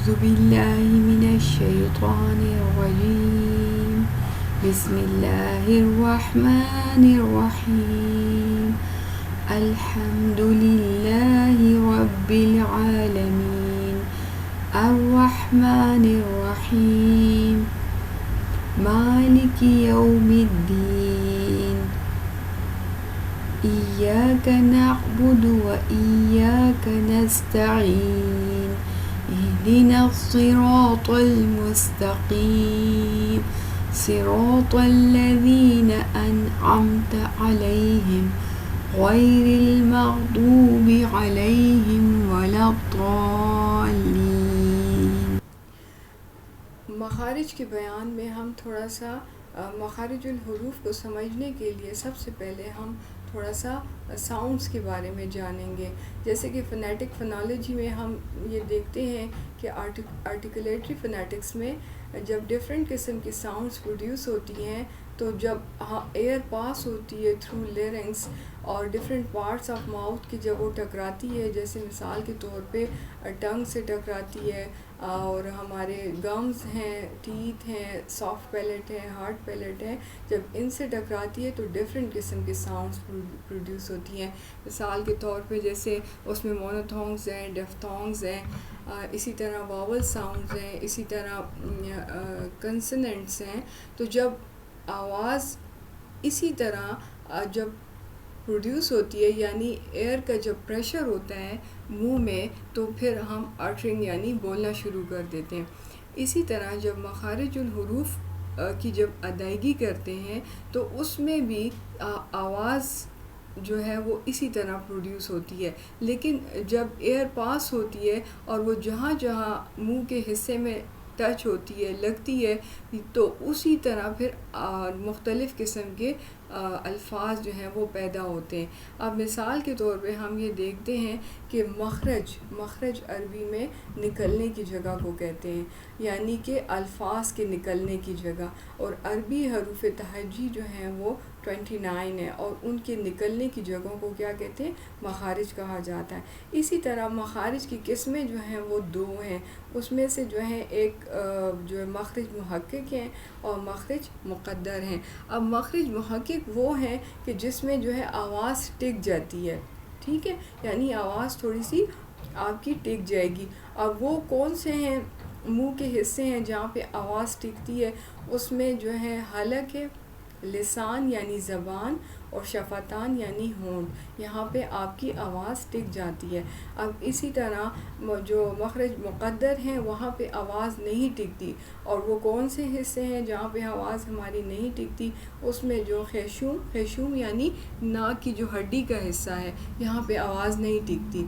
أعوذ بالله من الشيطان الرجيم بسم الله الرحمن الرحيم الحمد لله رب العالمين الرحمن الرحيم مالك يوم الدين إياك نعبد وإياك نستعين اهدنا الصراط المستقيم صراط الذين أنعمت عليهم غير المغضوب عليهم ولا الضالين۔ مخارج کے بیان میں ہم تھوڑا سا مخارج الحروف کو سمجھنے کے لیے سب سے پہلے ہم تھوڑا سا ساؤنڈز کے بارے میں جانیں گے۔ جیسے کہ فنیٹک فنالوجی میں ہم یہ دیکھتے ہیں کہ آرٹیکولیٹری فنیٹکس میں جب ڈفرینٹ قسم کی ساؤنڈز پروڈیوس ہوتی ہیں تو جب ایئر پاس ہوتی ہے تھرو لیرنگس اور ڈفرینٹ پارٹس آف ماؤتھ کی جب وہ ٹکراتی ہے، جیسے مثال کے طور پہ ٹنگ سے ٹکراتی ہے اور ہمارے گمز ہیں، ٹیتھ ہیں، سافٹ پیلیٹ ہے، ہارڈ پیلیٹ ہے، جب ان سے ٹکراتی ہے تو ڈفرینٹ قسم کی ساؤنڈز پروڈیوس ہوتی ہیں۔ مثال کے طور پہ جیسے اس میں مونوتھونگز ہیں، ڈیفتھونگز ہیں، اسی طرح واول ساؤنڈز ہیں، اسی طرح کنسننٹس ہیں۔ تو جب آواز اسی طرح جب پروڈیوس ہوتی ہے، یعنی ایئر کا جب پریشر ہوتا ہے منہ میں، تو پھر ہم آرٹرنگ یعنی بولنا شروع کر دیتے ہیں۔ اسی طرح جب مخارج الحروف کی جب ادائیگی کرتے ہیں تو اس میں بھی آواز جو ہے وہ اسی طرح پروڈیوس ہوتی ہے، لیکن جب ایئر پاس ہوتی ہے اور وہ جہاں جہاں منہ کے حصے میں ٹچ ہوتی ہے، لگتی ہے، تو اسی طرح پھر مختلف قسم کے الفاظ جو ہیں وہ پیدا ہوتے ہیں۔ اب مثال کے طور پہ ہم یہ دیکھتے ہیں کہ مخرج عربی میں نکلنے کی جگہ کو کہتے ہیں، یعنی کہ الفاظ کے نکلنے کی جگہ، اور عربی حروف تہجی جو ہیں وہ 29 ہیں اور ان کے نکلنے کی جگہوں کو کیا کہتے ہیں؟ مخارج کہا جاتا ہے۔ اسی طرح مخارج کی قسمیں جو ہیں وہ دو ہیں، اس میں سے جو ہے ایک جو ہے مخرج محقق ہیں اور مخرج مقدر ہیں۔ اب مخرج محقق وہ ہیں کہ جس میں جو ہے آواز ٹک جاتی ہے، ٹھیک ہے، یعنی آواز تھوڑی سی آپ کی ٹک جائے گی۔ اب وہ کون سے ہیں منہ کے حصے ہیں جہاں پہ آواز ٹکتی ہے؟ اس میں جو ہے حلق ہے، لسان یعنی زبان، اور شفتان یعنی ہونٹ، یہاں پہ آپ کی آواز ٹک جاتی ہے۔ اب اسی طرح جو مخرج مقدر ہیں وہاں پہ آواز نہیں ٹکتی، اور وہ کون سے حصے ہیں جہاں پہ آواز ہماری نہیں ٹکتی؟ اس میں جو خیشوم یعنی ناک کی جو ہڈی کا حصہ ہے، یہاں پہ آواز نہیں ٹکتی،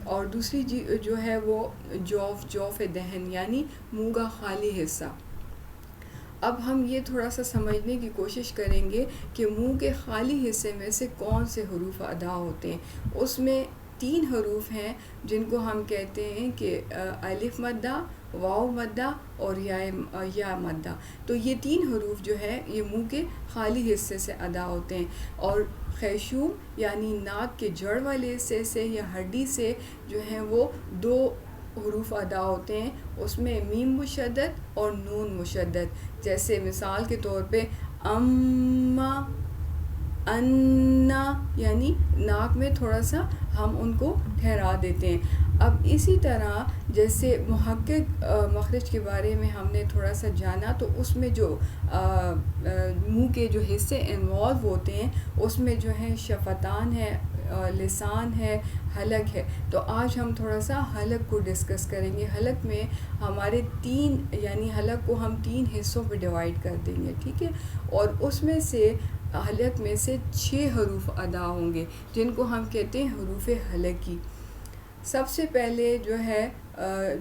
اور دوسری جو ہے وہ جوف دہن یعنی منہ کا خالی حصہ۔ اب ہم یہ تھوڑا سا سمجھنے کی کوشش کریں گے کہ منہ کے خالی حصے میں سے کون سے حروف ادا ہوتے ہیں۔ اس میں 3 حروف ہیں جن کو ہم کہتے ہیں کہ الف مدہ، واو مدہ اور یا مدہ۔ تو یہ 3 حروف جو ہے یہ منہ کے خالی حصے سے ادا ہوتے ہیں، اور خیشوم یعنی ناک کے جڑ والے حصے سے یا ہڈی سے جو ہیں وہ 2 حروف ادا ہوتے ہیں، اس میں میم مشدد اور نون مشدد۔ جیسے مثال کے طور پہ اما، انا، یعنی ناک میں تھوڑا سا ہم ان کو ٹھہرا دیتے ہیں۔ اب اسی طرح جیسے محقق مخرج کے بارے میں ہم نے تھوڑا سا جانا، تو اس میں جو منہ کے جو حصے انوالو ہوتے ہیں اس میں جو ہے شفتان ہے، لسان ہے، حلق ہے۔ تو آج ہم تھوڑا سا حلق کو ڈسکس کریں گے۔ حلق میں ہمارے 3 یعنی حلق کو ہم 3 حصوں پہ ڈیوائڈ کر دیں گے، ٹھیک ہے، اور اس میں سے حلق میں سے 6 حروف ادا ہوں گے جن کو ہم کہتے ہیں حروف حلقی۔ سب سے پہلے جو ہے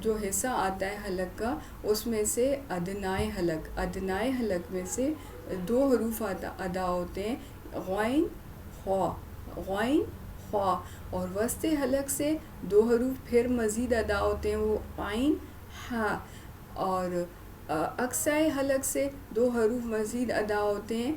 جو حصہ آتا ہے حلق کا، اس میں سے ادنائے حلق میں سے 2 حروف ادا ہوتے ہیں، غین خوا، اور وسط حلق سے 2 حروف پھر مزید ادا ہوتے ہیں، وہ عین ہا، اور اقصی حلق سے 2 حروف مزید ادا ہوتے ہیں،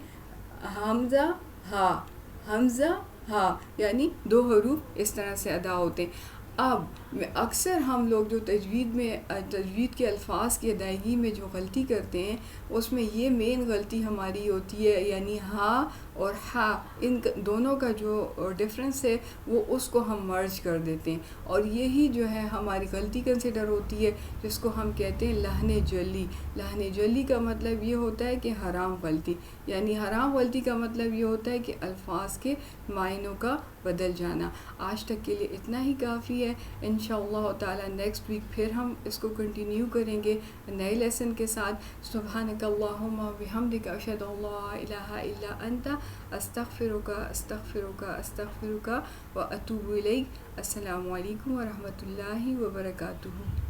حمزہ ہا، یعنی 2 حروف اس طرح سے ادا ہوتے ہیں۔ اب اکثر ہم لوگ جو تجوید کے الفاظ کی ادائیگی میں جو غلطی کرتے ہیں اس میں یہ مین غلطی ہماری ہوتی ہے، یعنی ہا اور ہا ان دونوں کا جو ڈفرینس ہے وہ اس کو ہم مرج کر دیتے ہیں، اور یہی جو ہے ہماری غلطی کنسیڈر ہوتی ہے، جس کو ہم کہتے ہیں لحن جلی۔ لحن جلی کا مطلب یہ ہوتا ہے کہ حرام غلطی، یعنی حرام غلطی کا مطلب یہ ہوتا ہے کہ الفاظ کے معنوں کا بدل جانا۔ آج تک کے لیے اتنا ہی کافی ہے، انشاءاللہ تعالی نیکسٹ ویک پھر ہم اس کو کنٹینیو کریں گے نئے لیسن کے ساتھ۔ سبحانک اللہم و بحمدک، اشہد ان لا الہ الا انت، استغفرک استغفرک استغفرک و اتوب الیک۔ السلام علیکم ورحمۃ اللہ وبرکاتہ۔